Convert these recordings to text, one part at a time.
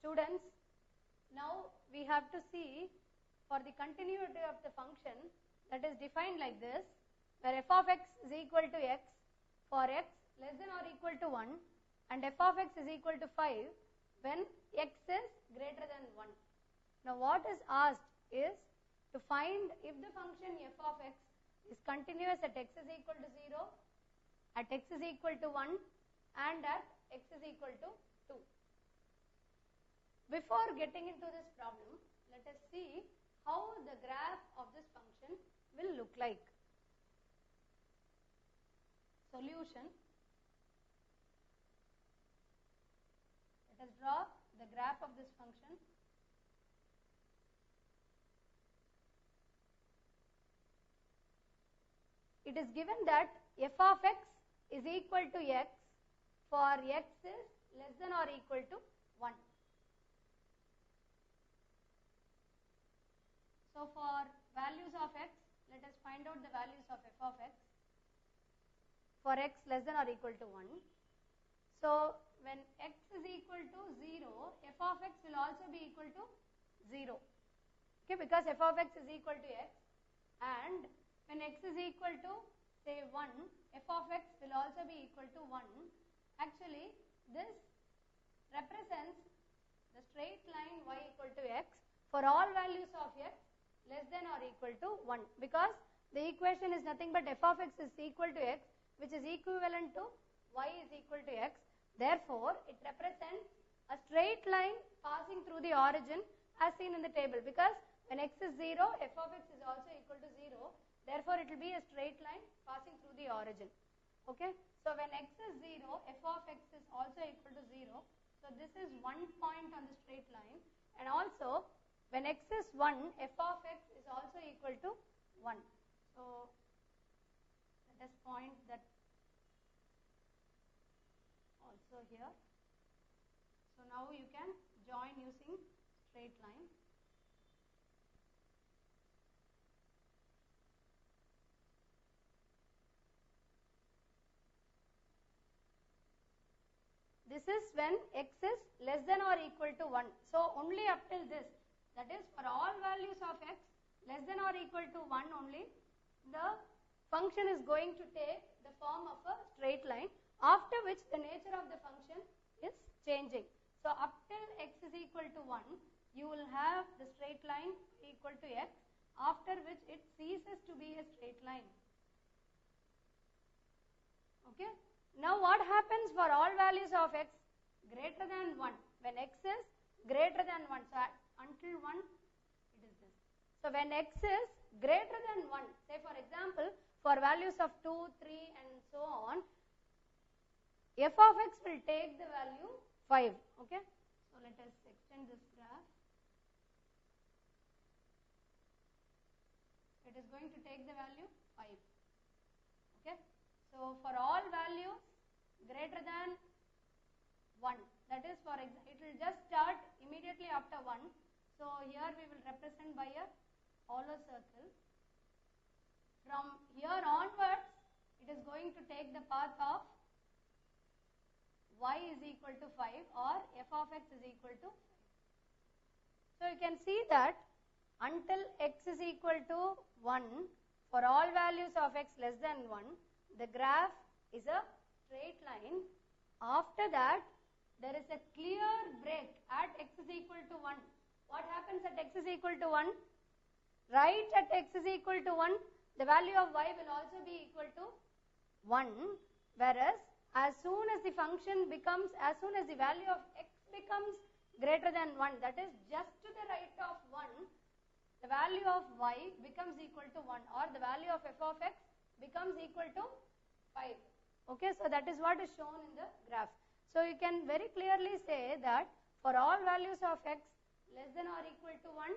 Students, now we have to see for the continuity of the function that is defined like this, where f of x is equal to x for x less than or equal to 1 and f of x is equal to 5 when x is greater than 1. Now what is asked is to find if the function f of x is continuous at x is equal to 0, at x is equal to 1 and at x is equal to 2. Before getting into this problem, let us see how the graph of this function will look like. Solution. Let us draw the graph of this function. It is given that f of x is equal to x for x is less than or equal to 1. So for values of x, let us find out the values of f of x for x less than or equal to 1. So when x is equal to 0, f of x will also be equal to 0. Okay, because f of x is equal to x, and when x is equal to say 1, f of x will also be equal to 1. Actually, this represents the straight line y equal to x for all values of x less than or equal to 1, because the equation is nothing but f of x is equal to x, which is equivalent to y is equal to x. Therefore, it represents a straight line passing through the origin as seen in the table, because when x is 0, f of x is also equal to 0. Therefore, it will be a straight line passing through the origin. Okay. So when x is 0, f of x is also equal to 0. So this is one point on the straight line, and also when x is 1, f of x is also equal to 1. So let us point that also here. So now you can join using straight line. This is when x is less than or equal to 1. So only up till this, that is for all values of x less than or equal to 1 only, the function is going to take the form of a straight line, after which the nature of the function is changing. So up till x is equal to 1, you will have the straight line equal to x, after which it ceases to be a straight line. Okay. Now what happens for all values of x greater than 1? When x is greater than 1, so until 1 it is this. So when x is greater than 1, say for example for values of 2, 3 and so on, f of x will take the value 5. Okay. So let us extend this graph. It is going to take the value 5. Okay. So for all values greater than 1, that is for example, it will just start immediately after 1. So here we will represent by a hollow circle. From here onwards, it is going to take the path of y is equal to 5 or f of x is equal to 5. So you can see that until x is equal to 1, for all values of x less than 1, the graph is a straight line. After that, there is a clear break at x is equal to 1. What happens at x is equal to 1? Right at x is equal to 1, the value of y will also be equal to 1, whereas as soon as the value of x becomes greater than 1, that is just to the right of 1, the value of y becomes equal to 1, or the value of f of x becomes equal to 5. Okay, so that is what is shown in the graph. So you can very clearly say that for all values of x less than or equal to 1,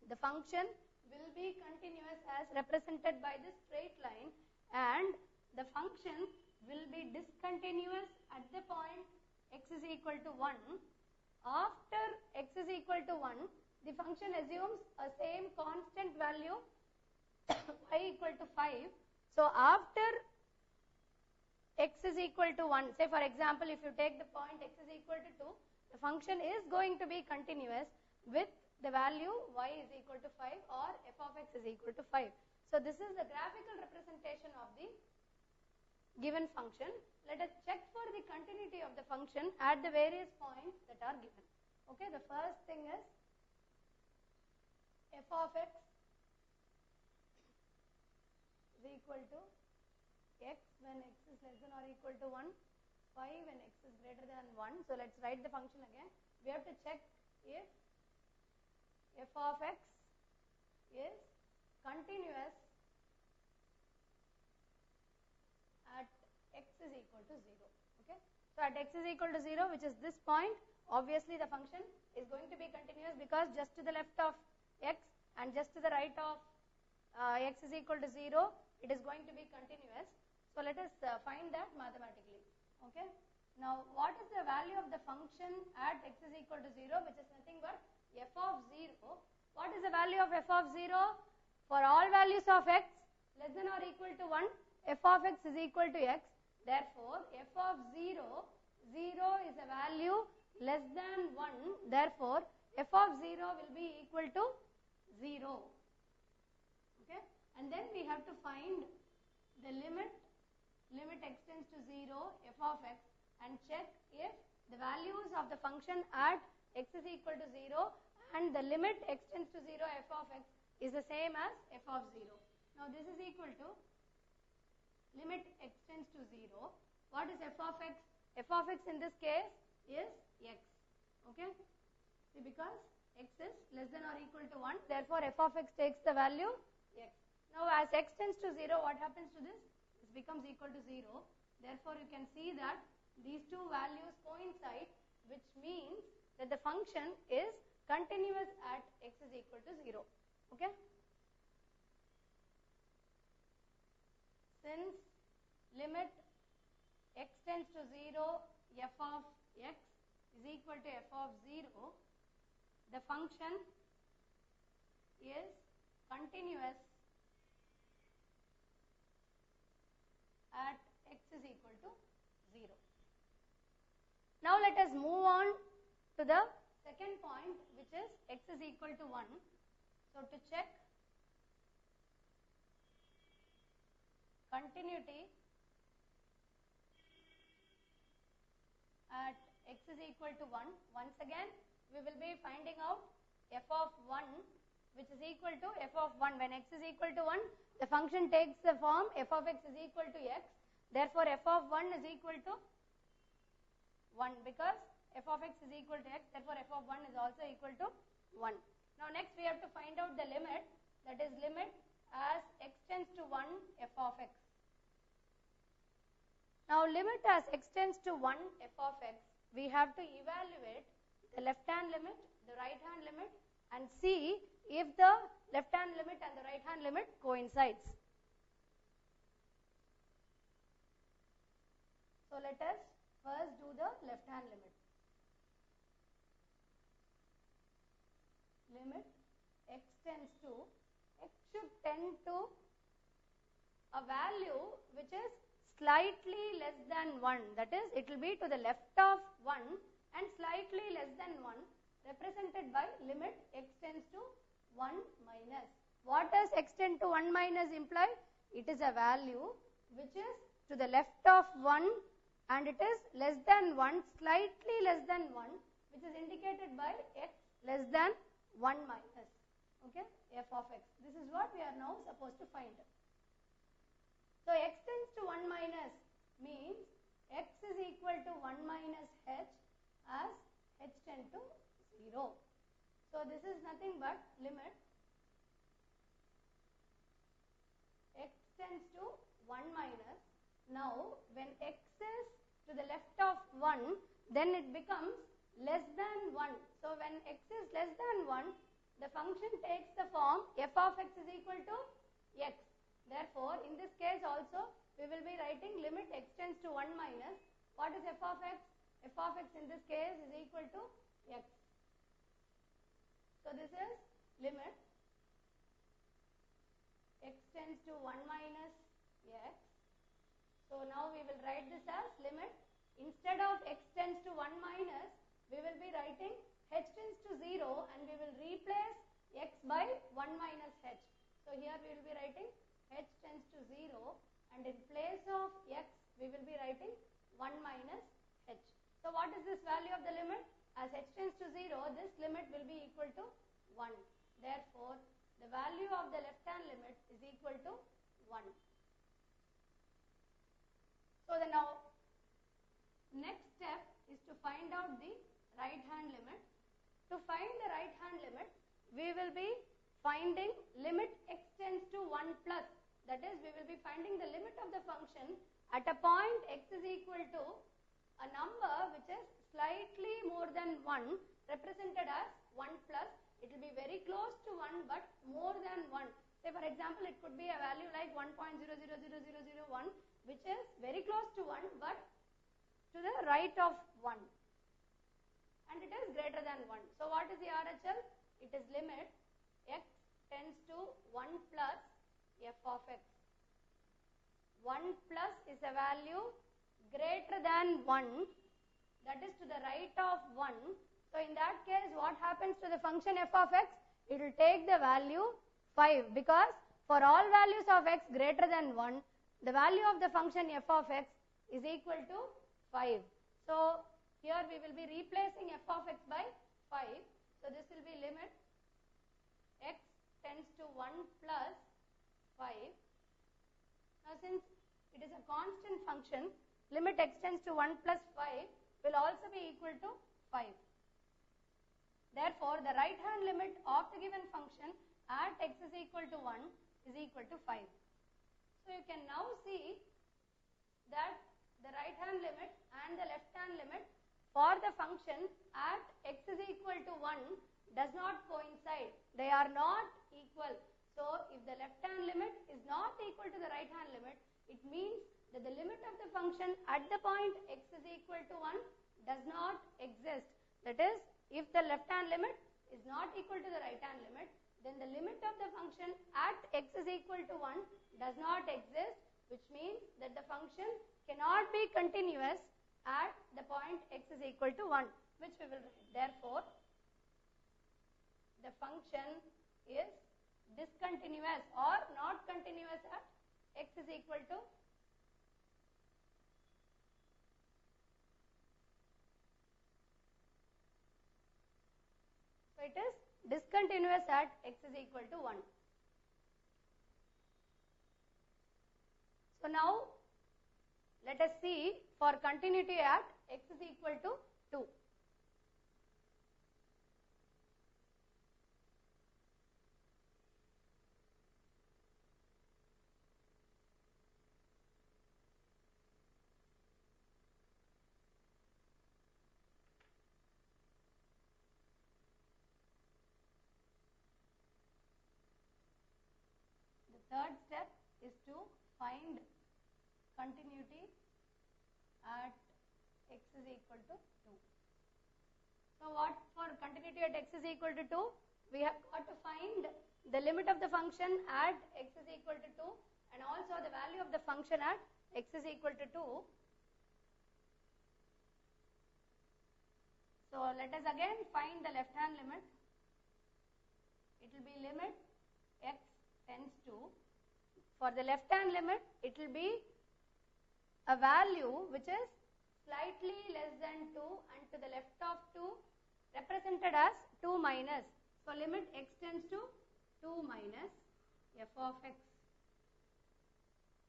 the function will be continuous as represented by this straight line, and the function will be discontinuous at the point x is equal to 1. After x is equal to 1, the function assumes a same constant value y equal to 5. So after x is equal to 1, say for example if you take the point x is equal to 2, the function is going to be continuous with the value y is equal to 5 or f of x is equal to 5. So this is the graphical representation of the given function. Let us check for the continuity of the function at the various points that are given. Okay, the first thing is f of x is equal to x when x is less than or equal to 1, 5 when x is greater than 1. So let's write the function again. We have to check if f of x is continuous at x is equal to 0. Okay, so at x is equal to 0, which is this point, obviously the function is going to be continuous because just to the left of x and just to the right of x is equal to 0, it is going to be continuous. So let us find that mathematically. Okay, now what is the value of the function at x is equal to 0, which is nothing but f of 0. What is the value of f of 0? For all values of x less than or equal to 1, f of x is equal to x. Therefore, f of 0 is a value less than 1. Therefore, f of 0 will be equal to 0. Okay, and then we have to find the limit x tends to 0 f of x and check if the values of the function at x is equal to 0 and the limit x tends to 0 f of x is the same as f of 0. Now this is equal to limit x tends to 0. What is f of x? F of x in this case is x. Okay, see, because x is less than or equal to 1, therefore f of x takes the value x. Now as x tends to 0, what happens to this? This becomes equal to 0. Therefore you can see that these two values coincide, which means that the function is continuous at x is equal to 0. Okay, since limit x tends to 0 f of x is equal to f of 0, the function is continuous at x is equal to 0. Now let us move on to the second point, which is x is equal to 1. So to check continuity at x is equal to 1, once again we will be finding out f of 1, which is equal to f of 1. When x is equal to 1, the function takes the form f of x is equal to x. Therefore f of 1 is equal to 1 because f of x is equal to x. Therefore f of 1 is also equal to 1. Now next we have to find out the limit, that is limit as x tends to 1 f of x. Now limit as x tends to 1 f of x, we have to evaluate the left hand limit, the right hand limit, and see if the left hand limit and the right hand limit coincides. So let us first do the left hand limit. Limit x tends to, x should tend to a value which is slightly less than 1, that is it will be to the left of 1 and slightly less than 1, represented by limit x tends to 1 minus. What does x tend to 1 minus imply? It is a value which is to the left of 1 and it is less than 1, slightly less than 1, which is indicated by x less than 1 minus. Okay, f of x. This is what we are now supposed to find. So x tends to 1 minus means x is equal to 1 minus h as h tend to 0. So this is nothing but limit x tends to 1 minus. Now when x is to the left of 1, then it becomes less than 1. So when x is less than 1, the function takes the form f of x is equal to x. Therefore, in this case also, we will be writing limit x tends to 1 minus. What is f of x? F of x in this case is equal to x. So this is limit x tends to 1 minus x. So now we will write this as limit. Instead of x tends to 1 minus, we will be here we will be writing h tends to 0, and in place of x we will be writing 1 minus h. So what is this value of the limit? As h tends to 0, this limit will be equal to 1. Therefore, the value of the left hand limit is equal to 1. So the now next step is to find out the right hand limit. To find the right hand limit, we will be finding limit x tends to 1 plus. That is, we will be finding the limit of the function at a point x is equal to a number which is slightly more than 1, represented as 1 plus. It will be very close to 1 but more than 1. Say for example, it could be a value like 1.000001, which is very close to 1 but to the right of 1, and it is greater than 1. So what is the RHL? It is limit x tends to 1 plus f of x. 1 plus is a value greater than 1, that is to the right of 1. So in that case, what happens to the function f of x? It will take the value 5, because for all values of x greater than 1, the value of the function f of x is equal to 5. So here we will be replacing f of x by 5. So this will be limit x tends to 1 plus 5. Now since it is a constant function, limit x tends to 1 plus 5 will also be equal to 5. Therefore, the right hand limit of the given function at x is equal to 1 is equal to 5. So you can now see that the right hand limit and the left hand limit for the function at x is equal to 1 does not coincide. They are not equal. So if the left hand limit is not equal to the right hand limit, it means that the limit of the function at the point x is equal to 1 does not exist. That is, if the left hand limit is not equal to the right hand limit, then the limit of the function at x is equal to 1 does not exist, which means that the function cannot be continuous at the point x is equal to 1, which we will write. Therefore, the function is discontinuous or not continuous at x is equal to it is discontinuous at x is equal to 1. So now let us see for continuity at x is equal to 2. Third step is to find continuity at x is equal to 2. So what for continuity at x is equal to 2? We have got to find the limit of the function at x is equal to 2 and also the value of the function at x is equal to 2. So let us again find the left hand limit. It will be limit x tends to, for the left hand limit, it will be a value which is slightly less than 2 and to the left of 2 represented as 2 minus. So limit x tends to 2 minus f of x.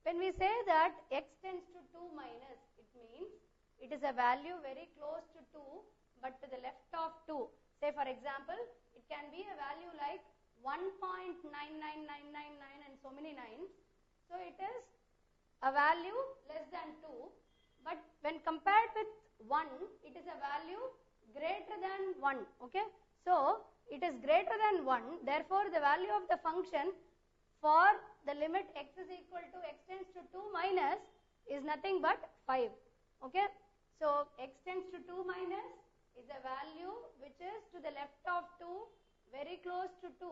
When we say that x tends to 2 minus, it means it is a value very close to 2 but to the left of 2. Say for example, it can be a value like 1.99999 and so many nines. So it is a value less than 2, but when compared with 1, it is a value greater than 1. Okay, so it is greater than 1. Therefore, the value of the function for the limit x is equal to x tends to 2 minus is nothing but 5. Okay, so x tends to 2 minus is a value which is to the left of 2, very close to 2,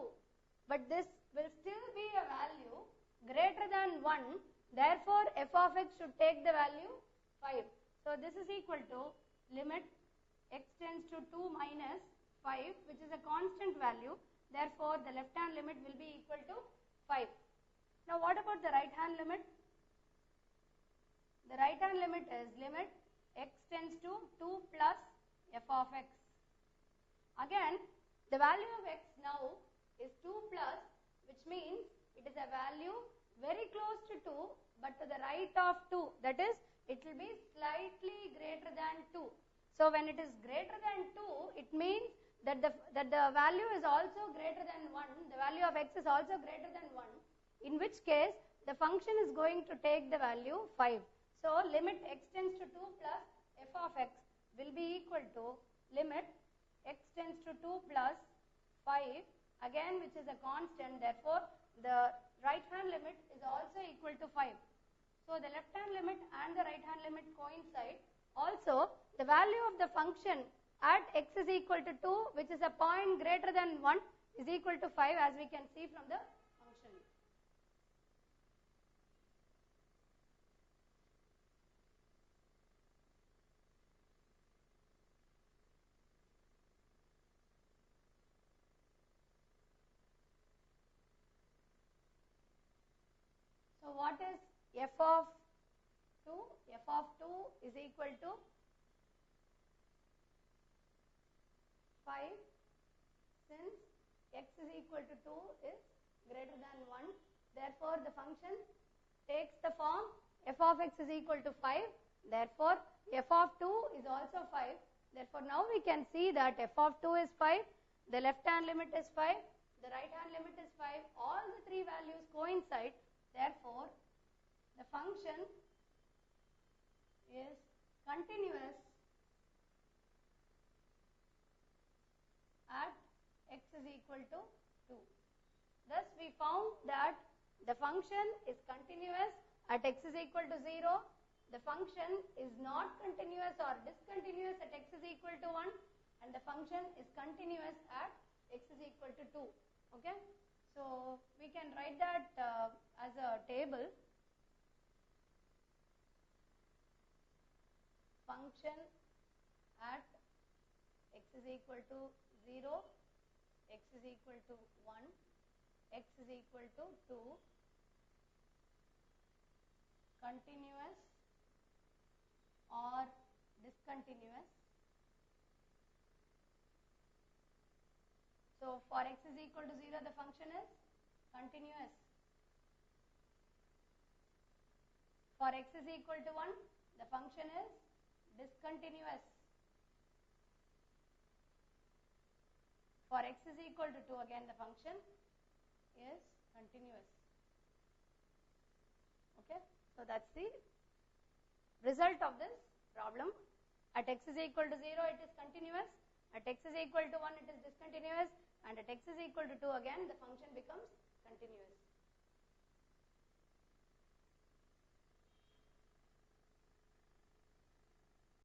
but this will still be a value greater than 1. Therefore, f of x should take the value 5. So this is equal to limit x tends to 2 minus 5, which is a constant value. Therefore, the left hand limit will be equal to 5. Now what about the right hand limit? The right hand limit is limit x tends to 2 plus f of x. Again, the value of x now is 2 plus, which means it is a value very close to 2 but to the right of 2. That is, it will be slightly greater than 2. So when it is greater than 2, it means that the value is also greater than 1. The value of x is also greater than 1. In which case, the function is going to take the value 5. So limit x tends to 2 plus f of x will be equal to limit x tends to 2 plus 5, again which is a constant. Therefore, the right hand limit is also equal to 5. So the left hand limit and the right hand limit coincide. Also, the value of the function at x is equal to 2, which is a point greater than 1, is equal to 5, as we can see from the function. So what is f of 2? F of 2 is equal to 5, since x is equal to 2 is greater than 1. Therefore, the function takes the form f of x is equal to 5. Therefore, f of 2 is also 5. Therefore, now we can see that f of 2 is 5, the left hand limit is 5, the right hand limit is 5, all the three values coincide. Therefore, the function is continuous at x is equal to 2. Thus, we found that the function is continuous at x is equal to 0. The function is not continuous or discontinuous at x is equal to 1, and the function is continuous at x is equal to 2. Okay? So, we can write that as a table. Function at x is equal to 0, x is equal to 1, x is equal to 2, continuous or discontinuous. So for x is equal to 0, the function is continuous. For x is equal to 1, the function is discontinuous. For x is equal to 2, again the function is continuous. Okay, so that's the result of this problem. At x is equal to 0, it is continuous. At x is equal to 1, it is discontinuous. And at x is equal to 2, again the function becomes